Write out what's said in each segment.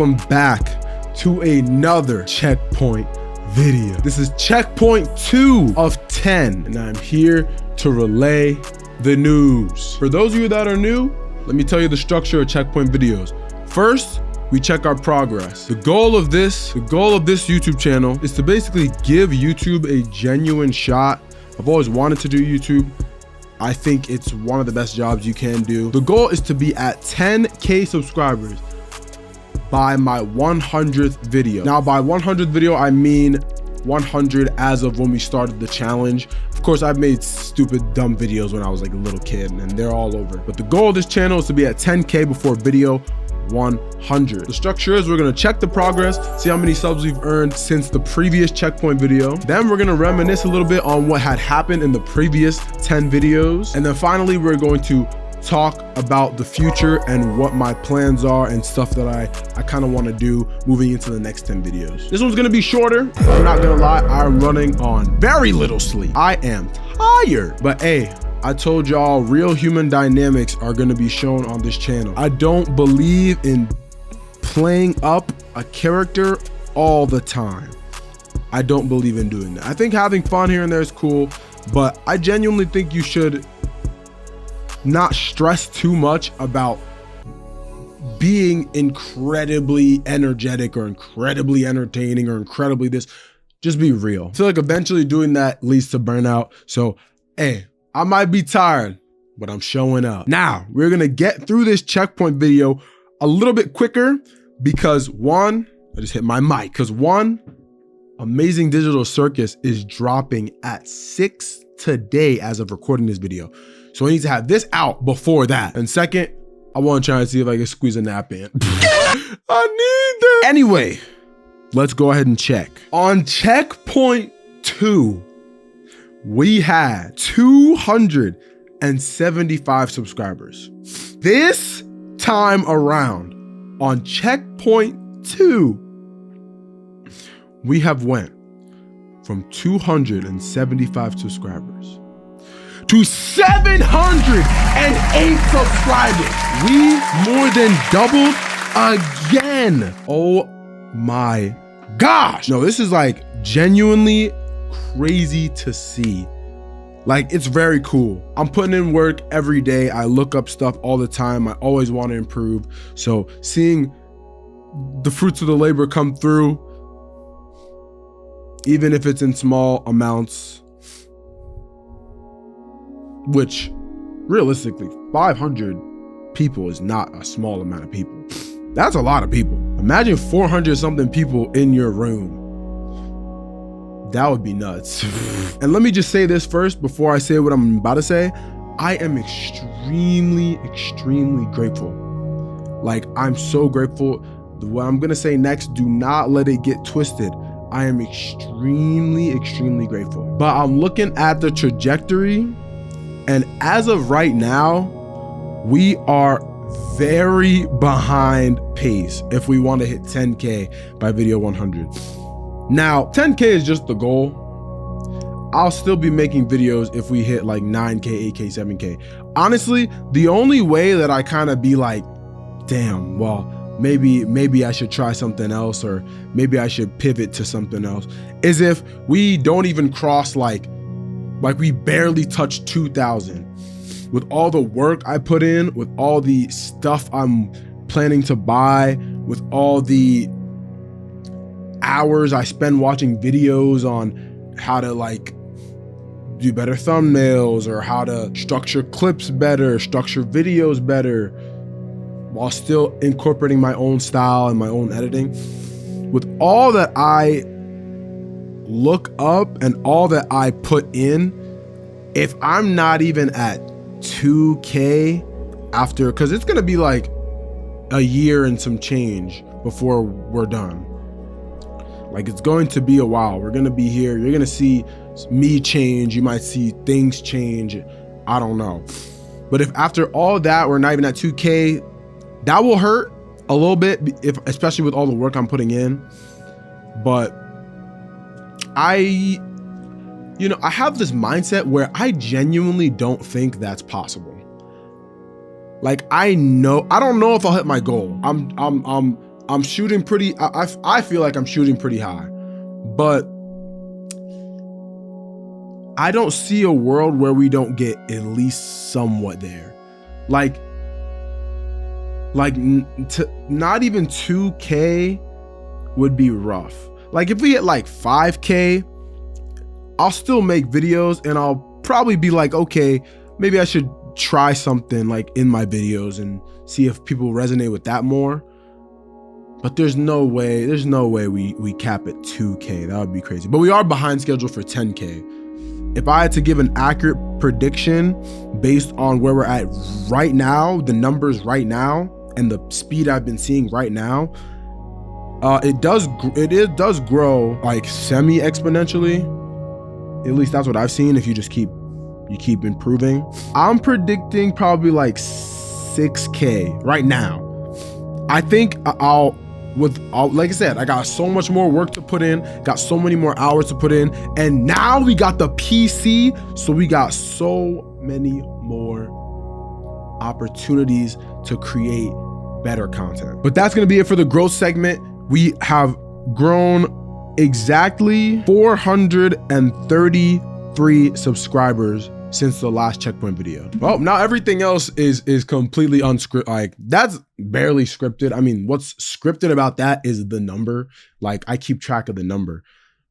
welcome back to another checkpoint video. This is checkpoint 2 of 10, and I'm here to relay the news. For those of you that are new, let me tell you the structure of checkpoint videos. First, we check our progress. The goal of this YouTube channel is to basically give YouTube a genuine shot. I've always wanted to do YouTube. I think it's one of the best jobs you can do. The goal is to be at 10K subscribers by my 100th video. Now, by 100th video, I mean 100 as of when we started the challenge. Of course, I've made stupid, dumb videos when I was like a little kid, and they're all over. But the goal of this channel is to be at 10K before video 100. The structure is we're gonna check the progress, see how many subs we've earned since the previous checkpoint video. Then we're gonna reminisce a little bit on what had happened in the previous 10 videos. And then finally, we're going to talk about the future and what my plans are and stuff that I kind of want to do moving into the next 10 videos. This one's gonna be shorter. I'm not gonna lie, I'm running on very little sleep. I am tired, but hey, I told y'all real human dynamics are gonna be shown on this channel. I don't believe in playing up a character all the time. I don't believe in doing that. I think having fun here and there is cool, but I genuinely think you should not stress too much about being incredibly energetic or incredibly entertaining or incredibly this. Just be real. I feel like eventually doing that leads to burnout. So, hey, I might be tired, but I'm showing up. Now, we're gonna get through this checkpoint video a little bit quicker because one, I just hit my mic, because one, Amazing Digital Circus is dropping at 6 today as of recording this video. So I need to have this out before that. And second, I wanna try and see if I can squeeze a nap in. I need that. Anyway, let's go ahead and check. On checkpoint 2, we had 275 subscribers. This time around, on checkpoint 2, we have went from 275 subscribers to 708 subscribers. We more than doubled again. Oh my gosh. No, this is like genuinely crazy to see. Like, it's very cool. I'm putting in work every day. I look up stuff all the time. I always want to improve. So seeing the fruits of the labor come through, even if it's in small amounts, which realistically 500 people is not a small amount of people. That's a lot of people. Imagine 400 something people in your room. That would be nuts. And let me just say this first before I say what I'm about to say. I am extremely, extremely grateful. Like, I'm so grateful. What I'm gonna say next, do not let it get twisted. I am extremely, extremely grateful. But I'm looking at the trajectory, and as of right now, we are very behind pace if we want to hit 10K by video 100. Now, 10K is just the goal. I'll still be making videos if we hit like 9K, 8K, 7K. Honestly, the only way that I kind of be like, damn, well, maybe I should try something else, or maybe I should pivot to something else, is if we don't even cross like we barely touch 2,000. With all the work I put in, with all the stuff I'm planning to buy, with all the hours I spend watching videos on how to like do better thumbnails, or how to structure clips better, structure videos better, while still incorporating my own style and my own editing. With all that I look up and all that I put in, if I'm not even at 2K after, because it's gonna be like a year and some change before we're done. Like, it's going to be a while. We're gonna be here. You're gonna see me change. You might see things change. I don't know. But if after all that, we're not even at 2K, that will hurt a little bit, especially with all the work I'm putting in. But I have this mindset where I genuinely don't think that's possible. Like, I don't know if I'll hit my goal. I'm I'm shooting pretty, I feel like I'm shooting pretty high, but I don't see a world where we don't get at least somewhat there. Like not even 2K would be rough. Like if we hit like 5K, I'll still make videos and I'll probably be like, okay, maybe I should try something like in my videos and see if people resonate with that more. But there's no way we cap at 2K. That would be crazy. But we are behind schedule for 10K. If I had to give an accurate prediction based on where we're at right now, the numbers right now, and the speed I've been seeing right now, it does grow like semi-exponentially. At least that's what I've seen. If you just keep improving, I'm predicting probably like 6K right now. I think I'll like I said, I got so much more work to put in, got so many more hours to put in, and now we got the PC, so we got so many more opportunities to create better content. But that's gonna be it for the growth segment. We have grown exactly 433 subscribers since the last Checkpoint video. Well, now everything else is completely unscripted. Like that's barely scripted. I mean, what's scripted about that is the number. Like I keep track of the number,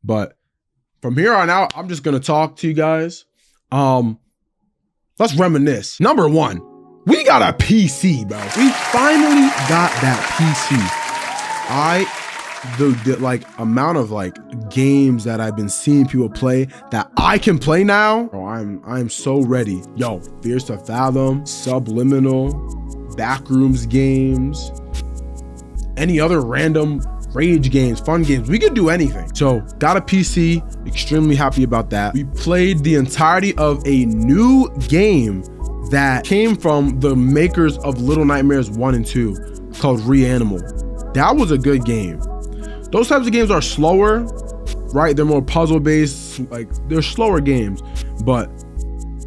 but from here on out, I'm just gonna talk to you guys. Let's reminisce. Number one, we got a PC, bro. We finally got that PC. The like amount of like games that I've been seeing people play that I can play now, bro, I'm so ready. Yo, Fears to Fathom, Subliminal, Backrooms games, any other random rage games, fun games. We could do anything. So got a PC, extremely happy about that. We played the entirety of a new game that came from the makers of Little Nightmares 1 and 2 called Reanimal. That was a good game. Those types of games are slower, right? They're more puzzle based, like they're slower games, but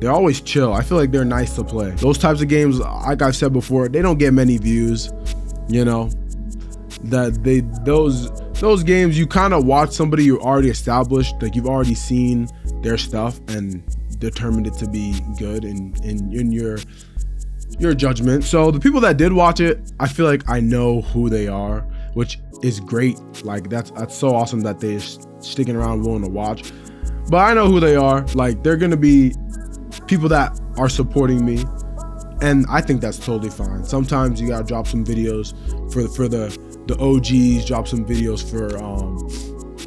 they're always chill. I feel like they're nice to play. Those types of games, like I've said before, they don't get many views, you know, those games, you kind of watch somebody you already established, like you've already seen their stuff and determined it to be good in your judgment. So the people that did watch it, I feel like I know who they are, which is great. Like that's so awesome that they're sticking around willing to watch. But I know who they are. Like they're gonna be people that are supporting me, and I think that's totally fine. Sometimes you gotta drop some videos for the OGs, drop some videos for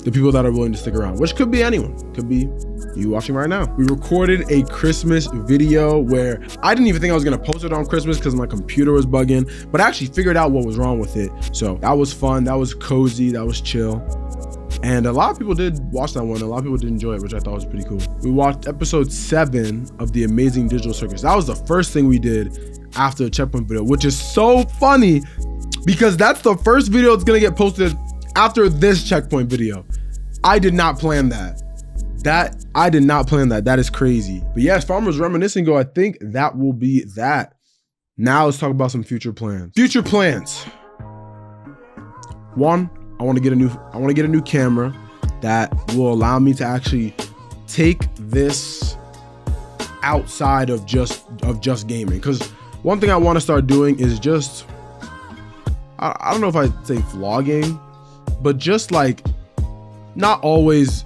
the people that are willing to stick around, which could be anyone. Could be you watching right now. We recorded a Christmas video where I didn't even think I was gonna post it on Christmas because my computer was bugging, but I actually figured out what was wrong with it. So that was fun, that was cozy, that was chill. And a lot of people did watch that one. A lot of people did enjoy it, which I thought was pretty cool. We watched episode 7 of The Amazing Digital Circus. That was the first thing we did after the Checkpoint video, which is so funny because that's the first video that's gonna get posted after this Checkpoint video. I did not plan that. I did not plan that. That is crazy. But yeah, as Farmers Reminiscing go, I think that will be that. Now let's talk about some future plans. Future plans. One, I want to get a new camera that will allow me to actually take this outside of just gaming. Because one thing I want to start doing is just, I don't know if I'd say vlogging, but just like not always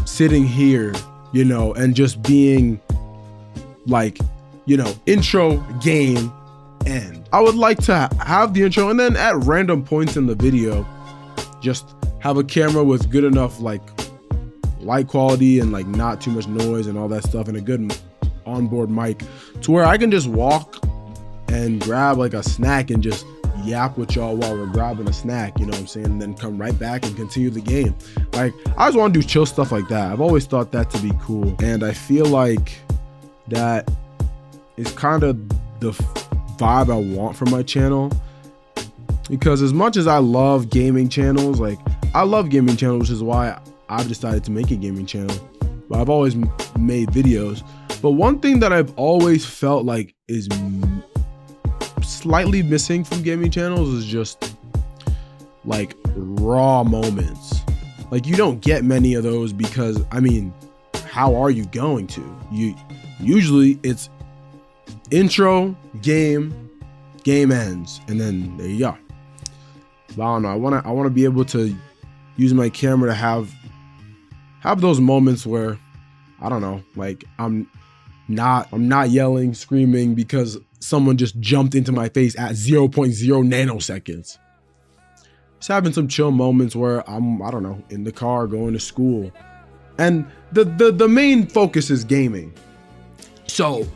sitting here, you know, and just being like, you know, intro, game, end. I would like to have the intro and then at random points in the video, just have a camera with good enough like light quality and like not too much noise and all that stuff, and a good onboard mic to where I can just walk and grab like a snack and just yap with y'all while we're grabbing a snack, you know what I'm saying, and then come right back and continue the game. Like I just want to do chill stuff like that. I've always thought that to be cool, and I feel like that is kind of the vibe I want for my channel, because as much as I love gaming channels, like I love gaming channels, which is why I've decided to make a gaming channel, but I've always made videos. But one thing that I've always felt like is slightly missing from gaming channels is just like raw moments. Like you don't get many of those because, I mean, how are you going to? Usually it's intro, game ends, and then there you go. But I don't know. I want to be able to use my camera to have those moments where, I don't know, like I'm not yelling, screaming because someone just jumped into my face at 0.0 nanoseconds. Just having some chill moments where I'm, I don't know, in the car going to school. And the main focus is gaming. So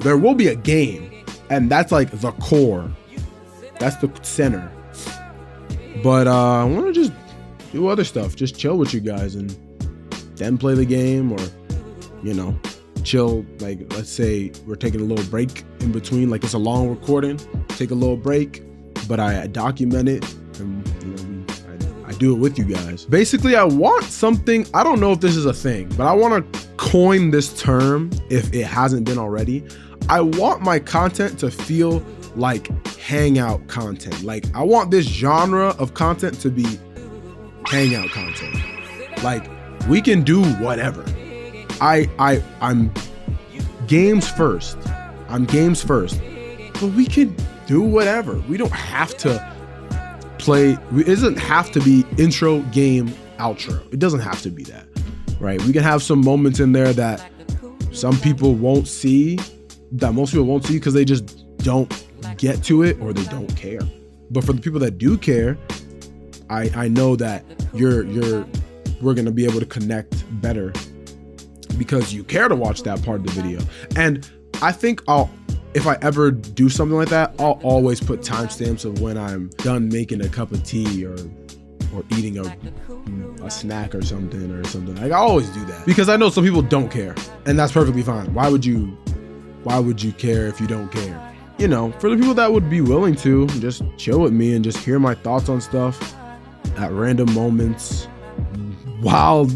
there will be a game, and that's like the core. That's the center. But I want to just do other stuff, just chill with you guys and then play the game, or, you know, chill. Like, let's say we're taking a little break in between, like it's a long recording, take a little break, but I document it, and, you know, I do it with you guys. Basically, I want something, I don't know if this is a thing, but I want to coin this term if it hasn't been already. I want my content to feel like hangout content. Like, I want this genre of content to be hangout content. Like, we can do whatever. I'm games first. But we can do whatever. We don't have to play. It doesn't have to be intro, game, outro. It doesn't have to be that, right? We can have some moments in there that some people won't see, that most people won't see because they just don't get to it or they don't care. But for the people that do care, I know that we're gonna be able to connect better because you care to watch that part of the video. And I think if I ever do something like that, I'll always put timestamps of when I'm done making a cup of tea or eating a snack or something. Like, I always do that because I know some people don't care, and that's perfectly fine. Why would you care if you don't care? You know, for the people that would be willing to just chill with me and just hear my thoughts on stuff at random moments while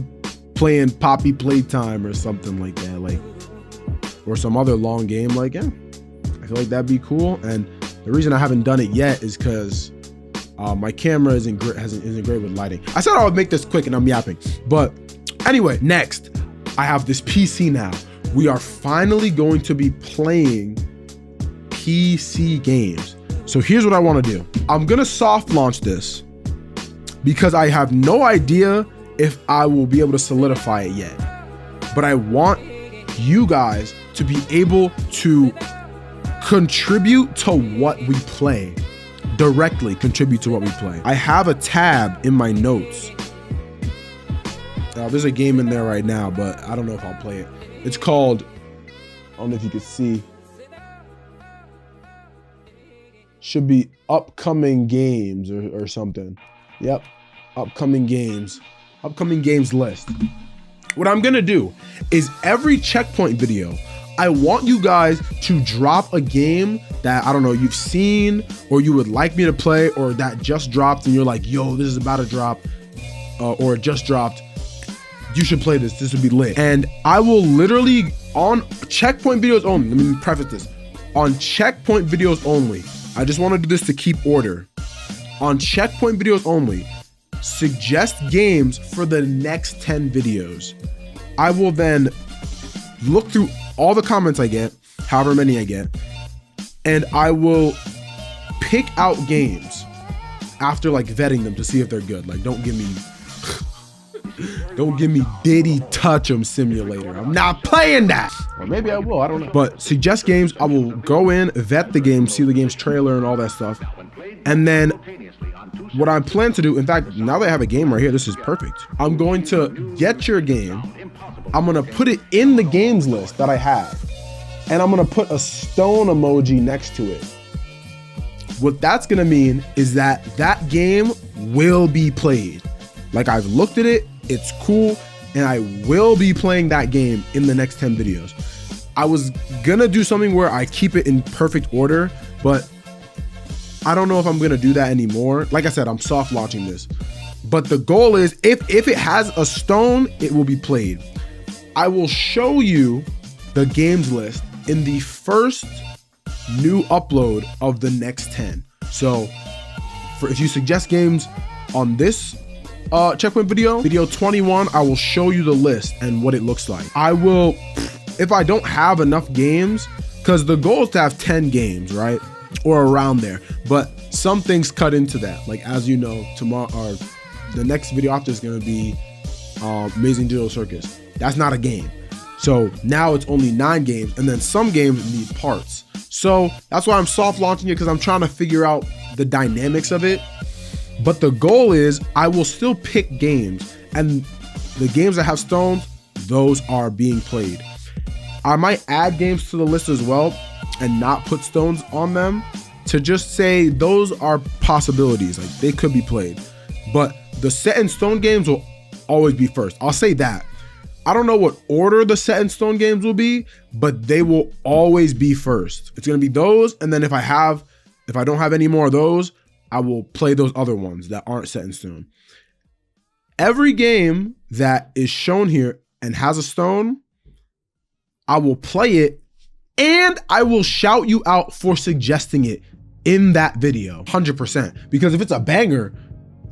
playing Poppy Playtime or something like that, like, or some other long game, like, yeah, I feel like that'd be cool. And the reason I haven't done it yet is because my camera isn't great with lighting. I said I would make this quick and I'm yapping, but anyway, next, I have this PC now. We are finally going to be playing PC games. So here's what I want to do. I'm gonna soft launch this because I have no idea if I will be able to solidify it yet. But I want you guys to be able to contribute to what we play. Directly contribute to what we play. I have a tab in my notes. There's a game in there right now, but I don't know if I'll play it. It's called, I don't know if you can see, should be upcoming games or something. Yep, upcoming games list. What I'm gonna do is every checkpoint video, I want you guys to drop a game that, I don't know, you've seen or you would like me to play, or that just dropped and you're like, yo, this is about to drop, or it just dropped. You should play this. This would be lit. And I will literally, on checkpoint videos only, let me preface this. On checkpoint videos only, I just want to do this to keep order. On checkpoint videos only, suggest games for the next 10 videos. I will then look through all the comments I get, however many I get, and I will pick out games after like vetting them to see if they're good. Like, don't give me Diddy Touch 'em Simulator. I'm not playing that. Or maybe I will, I don't know. But suggest games, I will go in, vet the game, see the game's trailer and all that stuff. And then what I plan to do, in fact, now that I have a game right here, this is perfect. I'm going to get your game. I'm gonna put it in the games list that I have. And I'm gonna put a stone emoji next to it. What that's gonna mean is that that game will be played. Like, I've looked at it, it's cool, and I will be playing that game in the next 10 videos. I was gonna do something where I keep it in perfect order, but I don't know if I'm gonna do that anymore. Like I said, I'm soft launching this. But the goal is, if it has a stone, it will be played. I will show you the games list in the first new upload of the next 10. So if you suggest games on this checkpoint video 21, I will show you the list and what it looks like. I will, if I don't have enough games, because the goal is to have 10 games, right? Or around there. But some things cut into that. Like, as you know, tomorrow, or the next video after is going to be Amazing Digital Circus. That's not a game. So now it's only 9 games, and then some games need parts. So that's why I'm soft launching it, because I'm trying to figure out the dynamics of it. But the goal is I will still pick games, and the games that have stones, those are being played. I might add games to the list as well and not put stones on them, to just say those are possibilities, like they could be played. But the set in stone games will always be first. I'll say that. I don't know what order the set in stone games will be, but they will always be first. It's gonna be those, and then if I don't have any more of those, I will play those other ones that aren't set in stone. Every game that is shown here and has a stone, I will play it, and I will shout you out for suggesting it in that video, 100%. Because if it's a banger,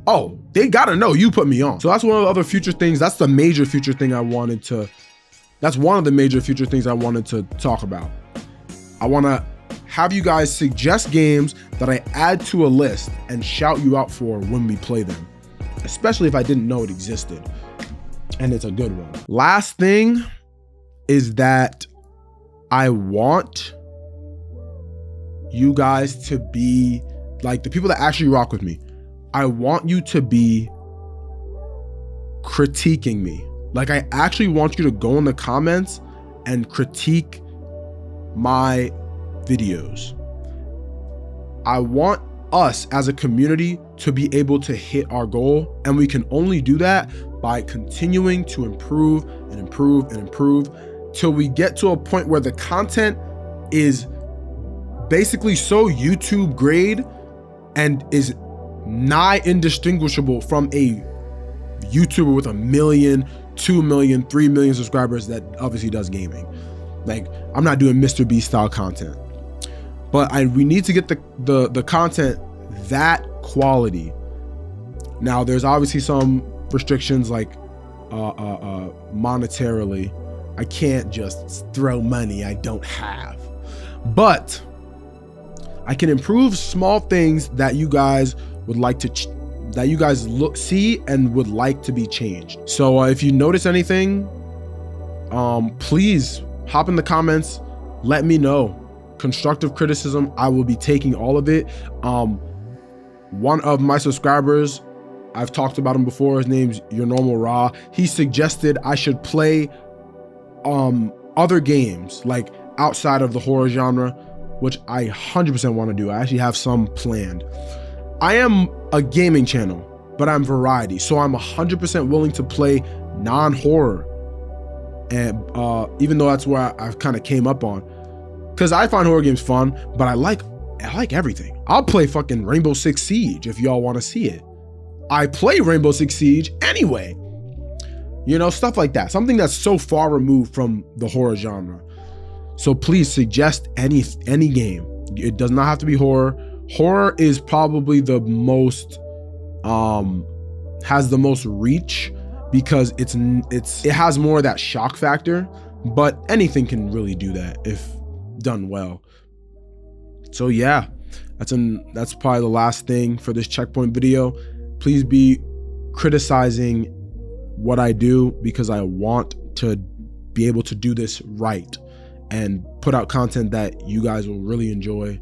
oh, they gotta know you put me on. So that's one of the other future things. That's the major future thing I wanted to, that's one of the major future things I wanted to talk about. I wanna have you guys suggest games that I add to a list and shout you out for when we play them, especially if I didn't know it existed and it's a good one. Last thing is that I want you guys to be like the people that actually rock with me. I want you to be critiquing me. Like, I actually want you to go in the comments and critique my videos. I want us as a community to be able to hit our goal, and we can only do that by continuing to improve and improve and improve till we get to a point where the content is basically so YouTube grade and is nigh indistinguishable from a YouTuber with 1 million, 2 million, 3 million subscribers that obviously does gaming. Like, I'm not doing Mr. Beast style content, but we need to get the content that quality. Now, there's obviously some restrictions, like monetarily. I can't just throw money I don't have, but I can improve small things that you guys would like to, that you guys see and would like to be changed. So if you notice anything, please hop in the comments, let me know. Constructive criticism, I will be taking all of it. One of my subscribers, I've talked about him before, his name's Your Normal Raw. He suggested I should play other games, like outside of the horror genre, which I 100% want to do. I actually have some planned. I am a gaming channel, but I'm variety. So I'm 100% willing to play non-horror. And even though that's where I kind of came up on, because I find horror games fun, but I like everything. I'll play fucking Rainbow Six Siege if y'all want to see it. I play Rainbow Six Siege anyway. You know, stuff like that. Something that's so far removed from the horror genre. So please suggest any game. It does not have to be horror. Horror is probably the most, has the most reach, because it has more of that shock factor, but anything can really do that if done well. So yeah, that's probably the last thing for this checkpoint video. Please be criticizing what I do, because I want to be able to do this right and put out content that you guys will really enjoy.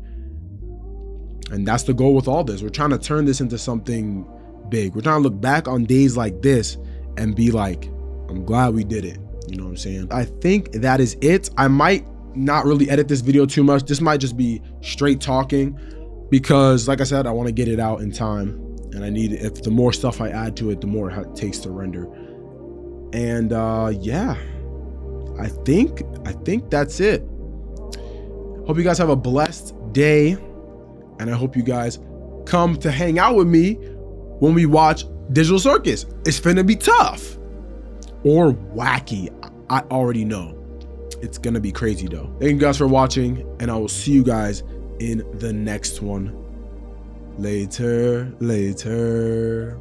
And that's the goal with all this. We're trying to turn this into something big. We're trying to look back on days like this and be like, I'm glad we did it. You know what I'm saying? I think that is it. I might not really edit this video too much. This might just be straight talking, because like I said, I want to get it out in time, and I need, if the more stuff I add to it, the more it takes to render. And yeah, I think that's it. Hope you guys have a blessed day, and I hope you guys come to hang out with me when we watch Digital Circus. It's finna be tough or wacky. I already know. It's gonna be crazy though. Thank you guys for watching, and I will see you guys in the next one. Later.